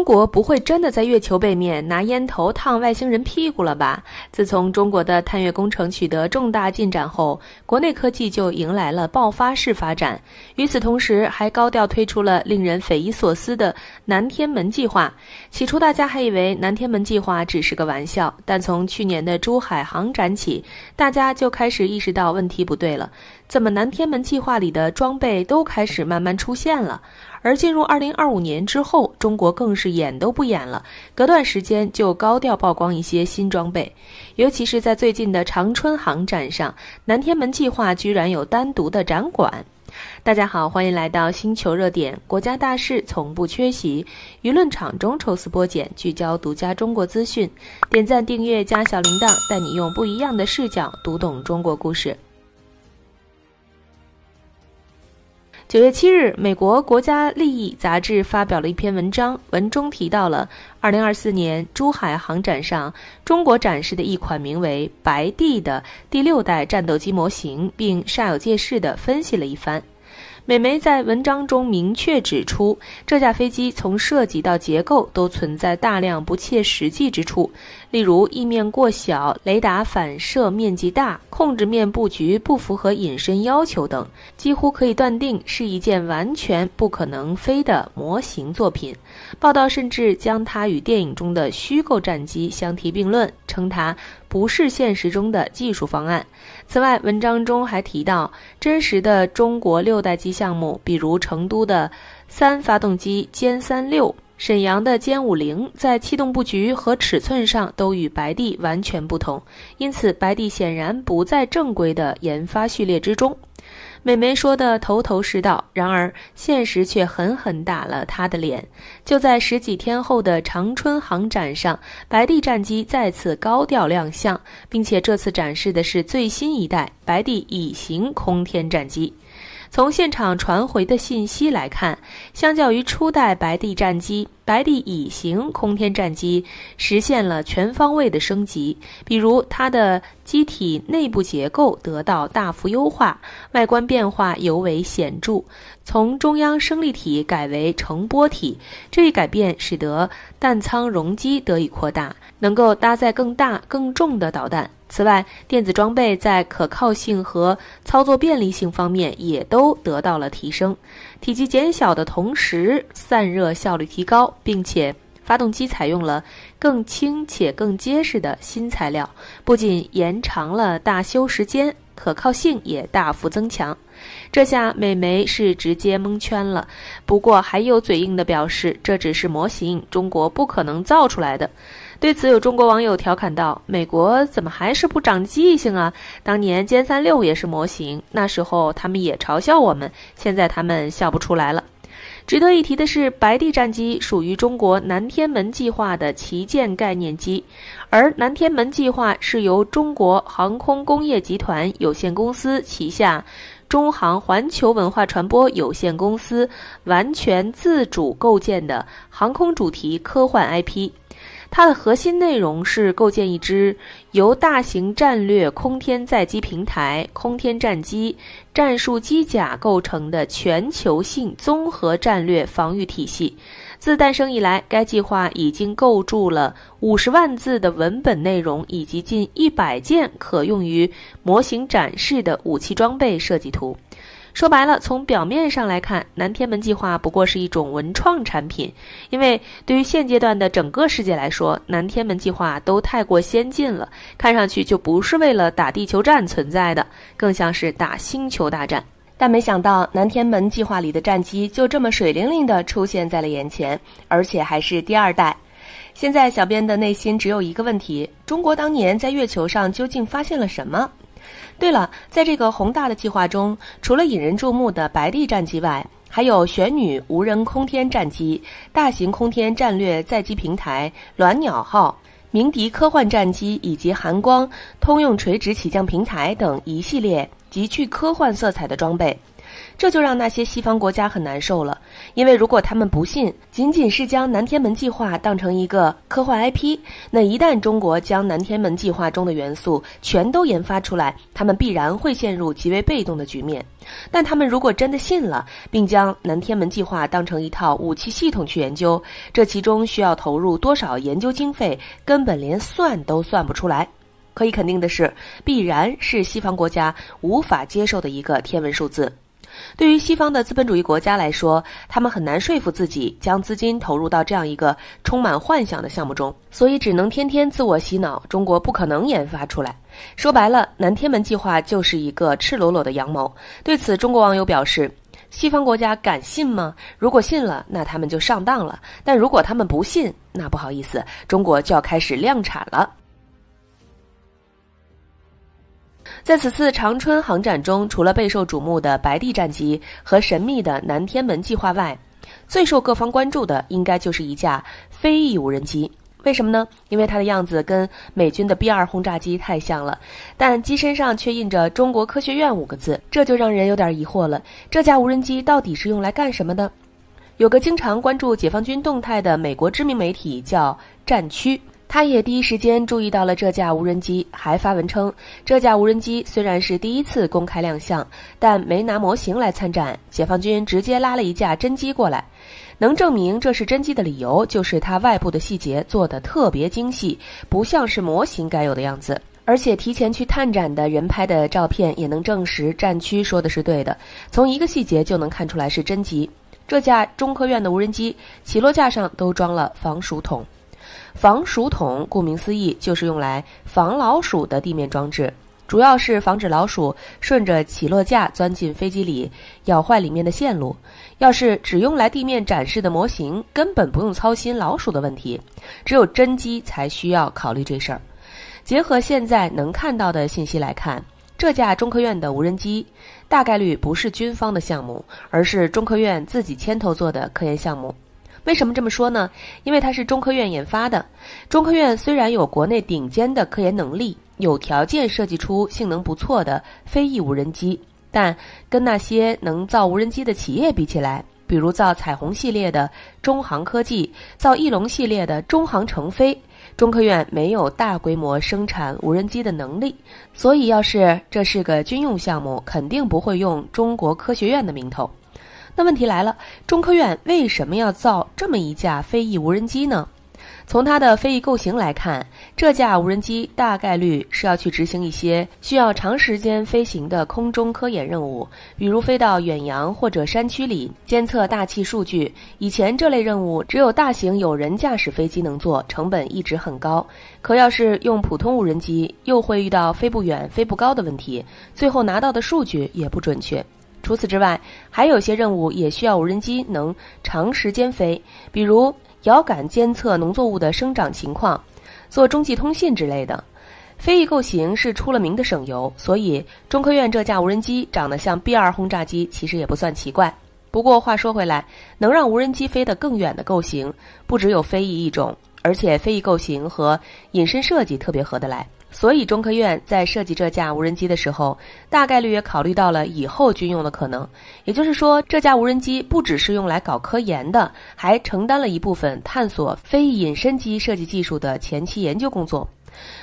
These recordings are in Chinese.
中国不会真的在月球背面拿烟头烫外星人屁股了吧？自从中国的探月工程取得重大进展后，国内科技就迎来了爆发式发展。与此同时，还高调推出了令人匪夷所思的南天门计划。起初大家还以为南天门计划只是个玩笑，但从去年的珠海航展起，大家就开始意识到问题不对了。怎么南天门计划里的装备都开始慢慢出现了？而进入2025年之后，中国更是演都不演了，隔段时间就高调曝光一些新装备。尤其是在最近的长春航展上，南天门计划居然有单独的展馆。大家好，欢迎来到星球热点，国家大事从不缺席，舆论场中抽丝剥茧，聚焦独家中国资讯。点赞订阅加小铃铛，带你用不一样的视角读懂中国故事。9月7日，美国国家利益杂志发表了一篇文章，文中提到了2024年珠海航展上中国展示的一款名为白帝的第6代战斗机模型，并煞有介事地分析了一番。美媒在文章中明确指出，这架飞机从设计到结构都存在大量不切实际之处，例如翼面过小、雷达反射面积大、控制面布局不符合隐身要求等，几乎可以断定是一件完全不可能飞的模型作品。报道甚至将它与电影中的虚构战机相提并论，称它不是现实中的技术方案。此外，文章中还提到真实的中国6代机项目，比如成都的3发动机歼36、沈阳的歼50，在气动布局和尺寸上都与白帝完全不同，因此白帝显然不在正规的研发序列之中。美媒说的头头是道，然而现实却狠狠打了他的脸。就在10几天后的长春航展上，白帝战机再次高调亮相，并且这次展示的是最新一代白帝乙型空天战机。从现场传回的信息来看，相较于初代白帝战机，白帝乙型空天战机实现了全方位的升级，比如它的机体内部结构得到大幅优化，外观变化尤为显著，从中央升力体改为成波体，这一改变使得弹舱容积得以扩大，能够搭载更大更重的导弹。此外，电子装备在可靠性和操作便利性方面也都得到了提升，体积减小的同时散热效率提高，并且发动机采用了更轻且更结实的新材料，不仅延长了大修时间，可靠性也大幅增强。这下美媒是直接蒙圈了，不过还有嘴硬的表示这只是模型，中国不可能造出来的。对此，有中国网友调侃道：美国怎么还是不长记性啊？当年歼36也是模型，那时候他们也嘲笑我们，现在他们笑不出来了。值得一提的是，白帝战机属于中国南天门计划的旗舰概念机，而南天门计划是由中国航空工业集团有限公司旗下中航环球文化传播有限公司完全自主构建的航空主题科幻 IP。它的核心内容是构建一支由大型战略空天载机平台、空天战机、战术机甲构成的全球性综合战略防御体系。自诞生以来，该计划已经构筑了50万字的文本内容，以及近100件可用于模型展示的武器装备设计图。说白了，从表面上来看，南天门计划不过是一种文创产品，因为对于现阶段的整个世界来说，南天门计划都太过先进了，看上去就不是为了打地球战存在的，更像是打星球大战。但没想到南天门计划里的战机就这么水灵灵地出现在了眼前，而且还是第2代。现在小编的内心只有一个问题：中国当年在月球上究竟发现了什么？对了，在这个宏大的计划中，除了引人注目的白帝战机外，还有玄女无人空天战机、大型空天战略载机平台鸾鸟号、鸣笛科幻战机以及寒光通用垂直起降平台等一系列极具科幻色彩的装备。这就让那些西方国家很难受了，因为如果他们不信，仅仅是将南天门计划当成一个科幻 IP， 那一旦中国将南天门计划中的元素全都研发出来，他们必然会陷入极为被动的局面。但他们如果真的信了，并将南天门计划当成一套武器系统去研究，这其中需要投入多少研究经费，根本连算都算不出来。可以肯定的是，必然是西方国家无法接受的一个天文数字。对于西方的资本主义国家来说，他们很难说服自己将资金投入到这样一个充满幻想的项目中，所以只能天天自我洗脑，中国不可能研发出来。说白了，南天门计划就是一个赤裸裸的阳谋。对此，中国网友表示，西方国家敢信吗？如果信了，那他们就上当了；但如果他们不信，那不好意思，中国就要开始量产了。在此次长春航展中，除了备受瞩目的白帝战机和神秘的南天门计划外，最受各方关注的应该就是一架飞翼无人机。为什么呢？因为它的样子跟美军的 B-2 轰炸机太像了，但机身上却印着中国科学院5个字，这就让人有点疑惑了。这架无人机到底是用来干什么的？有个经常关注解放军动态的美国知名媒体叫战区，他也第一时间注意到了这架无人机，还发文称，这架无人机虽然是第一次公开亮相，但没拿模型来参战，解放军直接拉了一架真机过来。能证明这是真机的理由，就是它外部的细节做得特别精细，不像是模型该有的样子。而且提前去探展的人拍的照片也能证实战区说的是对的，从一个细节就能看出来是真机。这架中科院的无人机起落架上都装了防鼠筒。防鼠筒顾名思义就是用来防老鼠的地面装置，主要是防止老鼠顺着起落架钻进飞机里，咬坏里面的线路。要是只用来地面展示的模型，根本不用操心老鼠的问题，只有真机才需要考虑这事儿。结合现在能看到的信息来看，这架中科院的无人机大概率不是军方的项目，而是中科院自己牵头做的科研项目。为什么这么说呢？因为它是中科院研发的。中科院虽然有国内顶尖的科研能力，有条件设计出性能不错的飞翼无人机，但跟那些能造无人机的企业比起来，比如造彩虹系列的中航科技，造翼龙系列的中航成飞，中科院没有大规模生产无人机的能力，所以要是这是个军用项目，肯定不会用中国科学院的名头。那问题来了，中科院为什么要造这么一架飞翼无人机呢？从它的飞翼构型来看，这架无人机大概率是要去执行一些需要长时间飞行的空中科研任务，比如飞到远洋或者山区里监测大气数据。以前这类任务只有大型有人驾驶飞机能做，成本一直很高。可要是用普通无人机，又会遇到飞不远、飞不高的问题，最后拿到的数据也不准确。除此之外，还有些任务也需要无人机能长时间飞，比如遥感监测农作物的生长情况，做中继通信之类的。飞翼构型是出了名的省油，所以中科院这架无人机长得像 B-2 轰炸机其实也不算奇怪。不过话说回来，能让无人机飞得更远的构型不只有飞翼一种，而且飞翼构型和隐身设计特别合得来。所以中科院在设计这架无人机的时候，大概率也考虑到了以后军用的可能。也就是说，这架无人机不只是用来搞科研的，还承担了一部分探索飞翼隐身机设计技术的前期研究工作。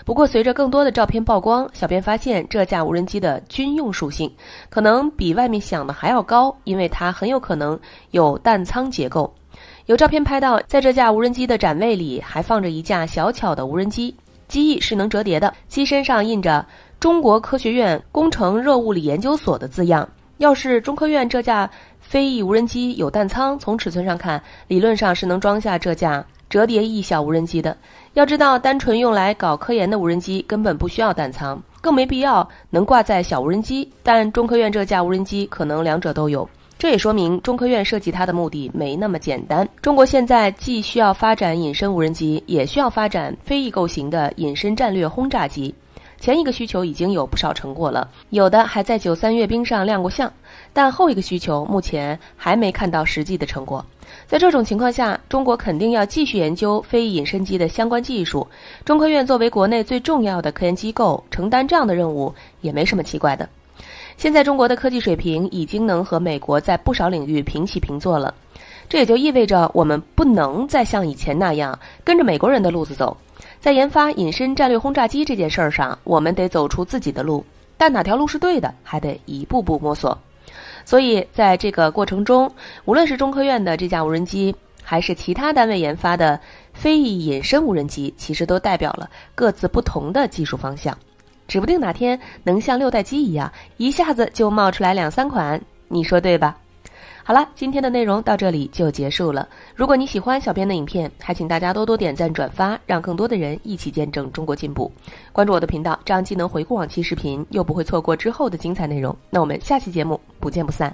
不过随着更多的照片曝光，小编发现这架无人机的军用属性可能比外面想的还要高，因为它很有可能有弹舱结构。有照片拍到，在这架无人机的展位里还放着一架小巧的无人机，机翼是能折叠的，机身上印着中国科学院工程热物理研究所的字样。要是中科院这架飞翼无人机有弹舱，从尺寸上看，理论上是能装下这架折叠翼小无人机的。要知道，单纯用来搞科研的无人机根本不需要弹舱，更没必要能挂在小无人机，但中科院这架无人机可能两者都有。这也说明中科院设计它的目的没那么简单。中国现在既需要发展隐身无人机，也需要发展飞翼构型的隐身战略轰炸机。前一个需求已经有不少成果了，有的还在93阅兵上亮过相，但后一个需求目前还没看到实际的成果。在这种情况下，中国肯定要继续研究飞翼隐身机的相关技术。中科院作为国内最重要的科研机构，承担这样的任务也没什么奇怪的。现在中国的科技水平已经能和美国在不少领域平起平坐了，这也就意味着我们不能再像以前那样跟着美国人的路子走。在研发隐身战略轰炸机这件事儿上，我们得走出自己的路，但哪条路是对的，还得一步步摸索。所以在这个过程中，无论是中科院的这架无人机，还是其他单位研发的飞翼隐身无人机，其实都代表了各自不同的技术方向。指不定哪天能像6代机一样，一下子就冒出来2、3款，你说对吧？好了，今天的内容到这里就结束了。如果你喜欢小编的影片，还请大家多多点赞转发，让更多的人一起见证中国进步。关注我的频道，这样既能回顾往期视频，又不会错过之后的精彩内容。那我们下期节目不见不散。